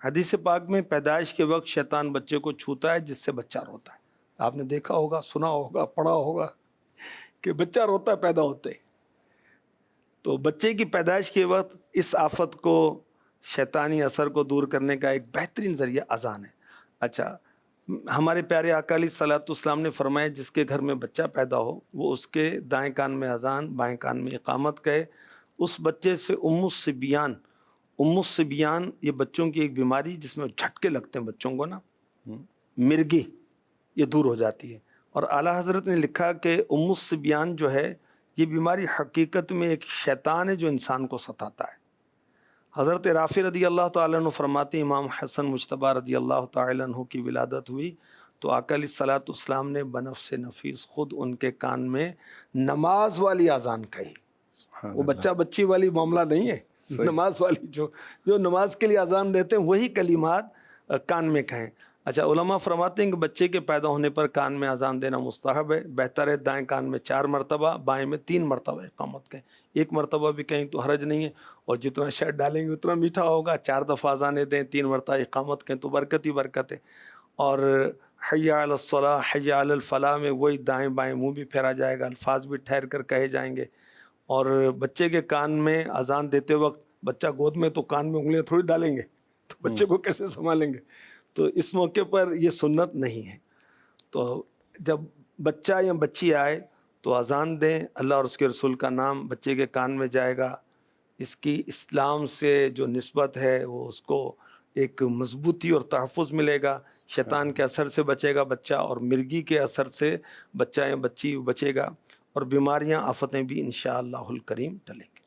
حدیث پاک میں پیدائش کے وقت شیطان بچے کو چھوتا ہے جس سے بچہ روتا ہے. آپ نے دیکھا ہوگا، سنا ہوگا، پڑھا ہوگا کہ بچہ روتا ہے پیدا ہوتے. تو بچے کی پیدائش کے وقت اس آفت کو، شیطانی اثر کو دور کرنے کا ایک بہترین ذریعہ اذان ہے. اچھا، ہمارے پیارے آقا علیہ الصلوۃ والسلام نے فرمایا جس کے گھر میں بچہ پیدا ہو وہ اس کے دائیں کان میں اذان، بائیں کان میں اقامت کہے. اس بچے سے ام الصبیان یہ بچوں کی ایک بیماری جس میں جھٹکے لگتے ہیں بچوں کو نا، مرگی، یہ دور ہو جاتی ہے. اور اعلیٰ حضرت نے لکھا کہ ام الصبیان جو ہے یہ بیماری حقیقت میں ایک شیطان ہے جو انسان کو ستاتا ہے. حضرت رافع رضی اللہ تعالیٰ عنہ فرماتے ہیں امام حسن مجتبی رضی اللہ تعالیٰ عنہ کی ولادت ہوئی تو آقا علیہ الصلوۃ والسلام نے بنفس نفیس خود ان کے کان میں نماز والی اذان کہی. وہ بچہ بچی والی معاملہ نہیں ہے، نماز والی جو نماز کے لیے اذان دیتے ہیں وہی کلمات کان میں کہیں. اچھا، علماء فرماتے ہیں کہ بچے کے پیدا ہونے پر کان میں اذان دینا مستحب ہے. بہتر ہے دائیں کان میں 4 مرتبہ، بائیں میں 3 مرتبہ اقامت کہیں. 1 مرتبہ بھی کہیں تو حرج نہیں ہے، اور جتنا شہد ڈالیں گے اتنا میٹھا ہوگا. 4 دفعہ اذانیں دیں، 3 مرتبہ اقامت کہیں تو برکت ہی برکت ہے. اور حی علی الصلاۃ، حی علی الفلاح میں وہی دائیں بائیں منہ بھی پھیرا جائے گا، الفاظ بھی ٹھہر کر کہے جائیں گے. اور بچے کے کان میں اذان دیتے وقت بچہ گود میں تو کان میں انگلیاں تھوڑی ڈالیں گے، تو بچے کو کیسے سنبھالیں گے؟ تو اس موقع پر یہ سنت نہیں ہے. تو جب بچہ یا بچی آئے تو اذان دیں، اللہ اور اس کے رسول کا نام بچے کے کان میں جائے گا. اس کی اسلام سے جو نسبت ہے وہ اس کو ایک مضبوطی اور تحفظ ملے گا. شیطان کے اثر سے بچے گا بچہ، اور مرگی کے اثر سے بچہ یا بچی بچے گا، اور بیماریاں آفتیں بھی انشاءاللہ الکریم ٹلیں گی.